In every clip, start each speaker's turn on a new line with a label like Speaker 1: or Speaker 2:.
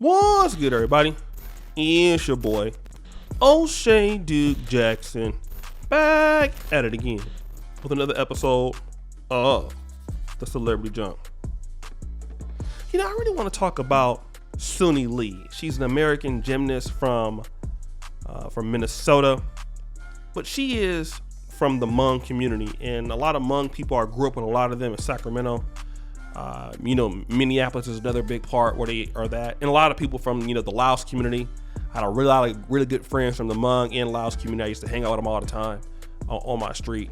Speaker 1: What's good, everybody? It's your boy, O'Shea Duke Jackson, back at it again with another episode of the Celebrity Jump. I really want to talk about Suni Lee. She's an American gymnast from Minnesota, but she is from the Hmong community, and a lot of Hmong people grew up with a lot of them in Sacramento. Minneapolis is another big part where they are that. And a lot of people from, the Laos community. I had a lot of really good friends from the Hmong and Laos community. I used to hang out with them all the time on my street.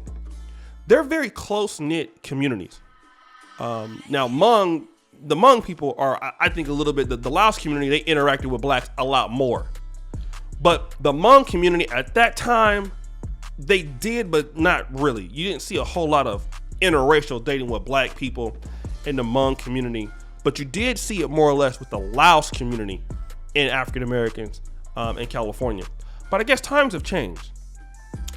Speaker 1: They're very close-knit communities. Now, the Hmong people are, I think, a little bit, the Laos community, they interacted with blacks a lot more. But the Hmong community at that time, they did, but not really. You didn't see a whole lot of interracial dating with black people in the Hmong community, but you did see it more or less with the Laos community and African Americans in California. But I guess times have changed,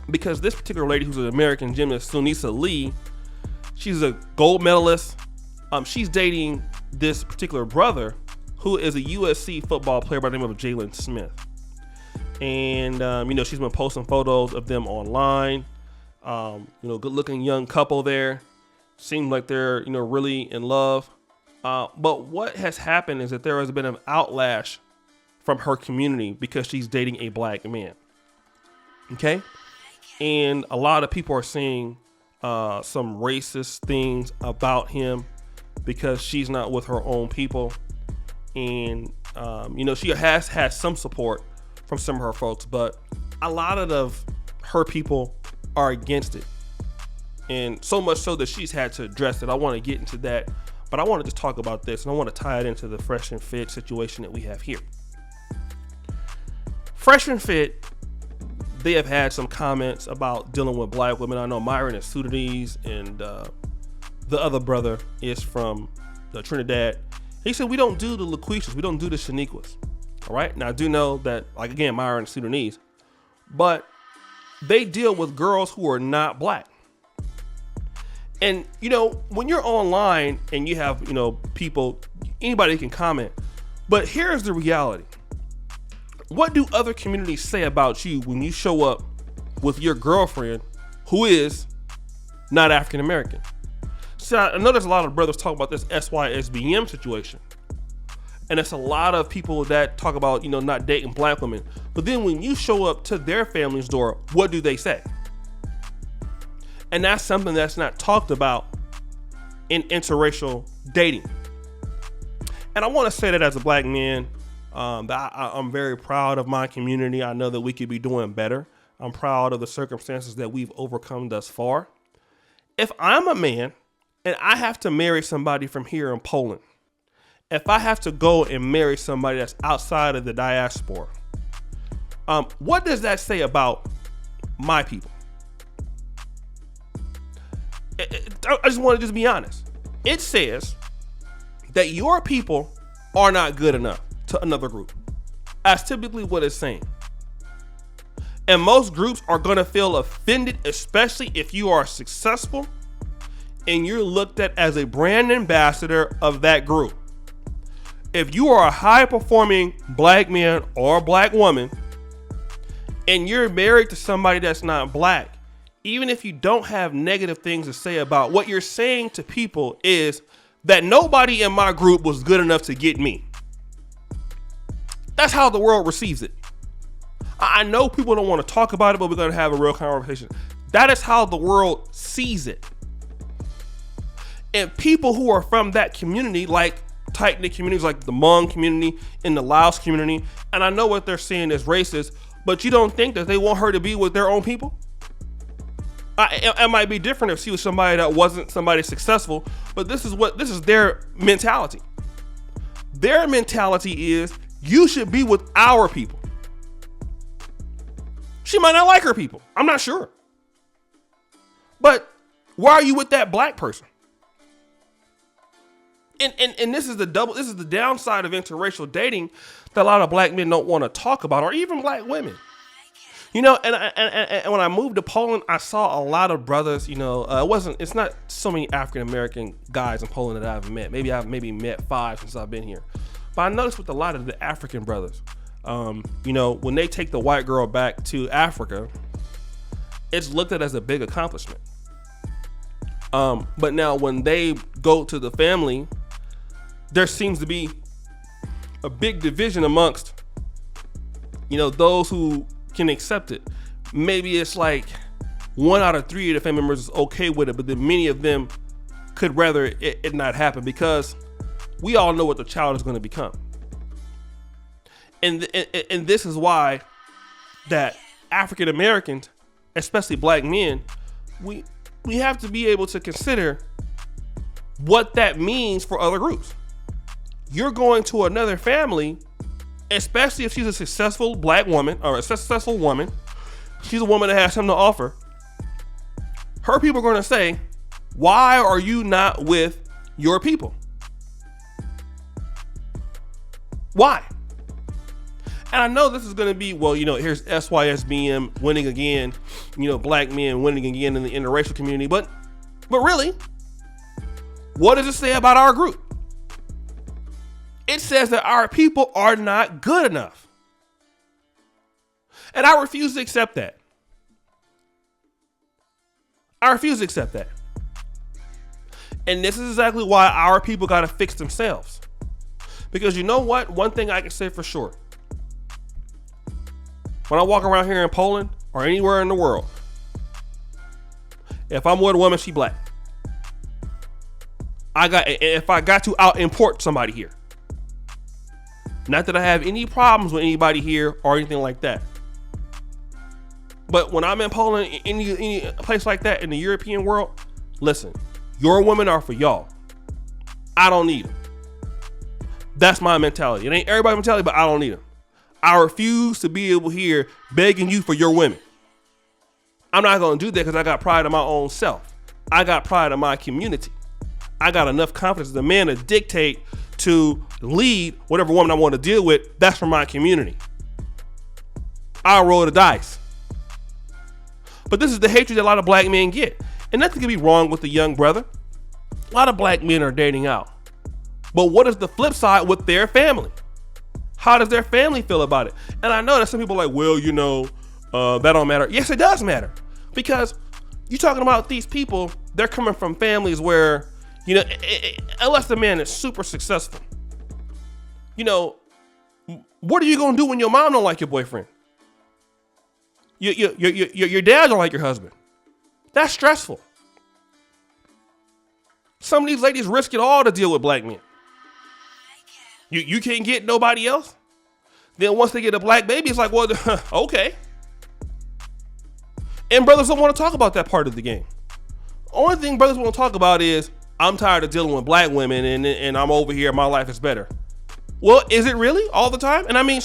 Speaker 1: because this particular lady, who's an American gymnast, Suni Lee, she's a gold medalist. She's dating this particular brother, who is a USC football player by the name of Jalen Smith. And she's been posting photos of them online. Good-looking young couple there. Seems like they're, really in love. But what has happened is that there has been an outlash from her community because she's dating a black man. Okay? And a lot of people are saying some racist things about him because she's not with her own people. And, she has had some support from some of her folks, but a lot of her people are against it. And so much so that she's had to address it. I want to get into that, but I wanted to talk about this, and I want to tie it into the Fresh and Fit situation that we have here. Fresh and Fit, they have had some comments about dealing with black women. I know Myron is Sudanese, and the other brother is from Trinidad. He said, we don't do the Laquishas, we don't do the Shaniquas. All right. Now, I do know that, Myron is Sudanese, but they deal with girls who are not black. And, when you're online and you have, people, anybody can comment. But here's the reality. What do other communities say about you when you show up with your girlfriend who is not African American? So I know there's a lot of brothers talk about this SYSBM situation. And it's a lot of people that talk about, not dating black women. But then when you show up to their family's door, what do they say? And that's something that's not talked about in interracial dating. And I want to say that as a black man, that I'm very proud of my community. I know that we could be doing better. I'm proud of the circumstances that we've overcome thus far. If I'm a man and I have to marry somebody from here in Poland, if I have to go and marry somebody that's outside of the diaspora, what does that say about my people? I just want to be honest. It says that your people are not good enough to another group. That's typically what it's saying. And most groups are going to feel offended, especially if you are successful and you're looked at as a brand ambassador of that group. If you are a high-performing black man or black woman and you're married to somebody that's not black, even if you don't have negative things to say about, what you're saying to people is that nobody in my group was good enough to get me. That's how the world receives it. I know people don't want to talk about it, but we're going to have a real conversation. That is how the world sees it. And people who are from that community, like tight-knit communities like the Hmong community and the Laos community, and I know what they're saying is racist, but you don't think that they want her to be with their own people? It might be different if she was somebody that wasn't somebody successful, but this is their mentality. Their mentality is, you should be with our people. She might not like her people. I'm not sure. But why are you with that black person? And this is the downside of interracial dating that a lot of black men don't want to talk about, or even black women. And when I moved to Poland, I saw a lot of brothers, it's not so many African American guys in Poland that I've met. Maybe I've met 5 since I've been here. But I noticed with a lot of the African brothers, when they take the white girl back to Africa, it's looked at as a big accomplishment. But now when they go to the family, there seems to be a big division amongst, those who can accept it. Maybe it's like 1 out of 3 of the family members is okay with it, but then many of them could rather it not happen, because we all know what the child is going to become. And this is why that African Americans, especially black men, we have to be able to consider what that means for other groups. You're going to another family, especially if she's a successful black woman or a successful woman. She's a woman that has something to offer. Her people are going to say, why are you not with your people? Why? And I know this is going to be, here's SYSBM winning again, black men winning again in the interracial community. But really, what does it say about our group? It says that our people are not good enough. And I refuse to accept that. I refuse to accept that. And this is exactly why our people got to fix themselves. Because you know what? One thing I can say for sure. When I walk around here in Poland or anywhere in the world, if I'm with a woman, she black. If I got to out import somebody here. Not that I have any problems with anybody here or anything like that. But when I'm in Poland, any place like that in the European world, listen, your women are for y'all. I don't need them. That's my mentality. It ain't everybody's mentality, but I don't need them. I refuse to be able here begging you for your women. I'm not going to do that because I got pride in my own self. I got pride in my community. I got enough confidence as a man to dictate to lead whatever woman I want to deal with. That's for my community. I'll roll the dice. But this is the hatred that a lot of black men get. And nothing can be wrong with the young brother. A lot of black men are dating out. But what is the flip side with their family? How does their family feel about it? And I know that some people are like, well, that don't matter. Yes, it does matter. Because you're talking about these people, they're coming from families where, unless the man is super successful, what are you going to do when your mom don't like your boyfriend? Your dad don't like your husband. That's stressful. Some of these ladies risk it all to deal with black men. You can't get nobody else? Then once they get a black baby, it's like, well, okay. And brothers don't want to talk about that part of the game. Only thing brothers want to talk about is, I'm tired of dealing with black women and I'm over here, my life is better. Well, is it really all the time? And I mean,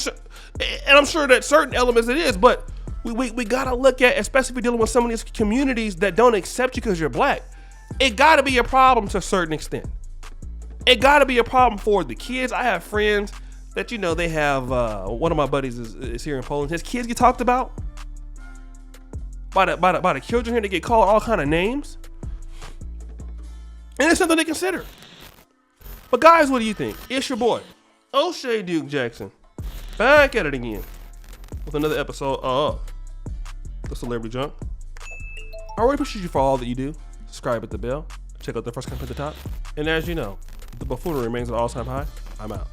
Speaker 1: and I'm sure that certain elements it is, but we got to look at, especially if we're dealing with some of these communities that don't accept you because you're black, it got to be a problem to a certain extent. It got to be a problem for the kids. I have friends that, they have, one of my buddies is here in Poland. His kids get talked about by the children here. They get called all kind of names. And it's something to consider. But guys, what do you think? It's your boy, O'Shea Duke Jackson, back at it again with another episode of The Celebrity Junk. I really appreciate you for all that you do. Subscribe at the bell. Check out the first comment at the top. And as you know, the buffoonery remains at all-time high. I'm out.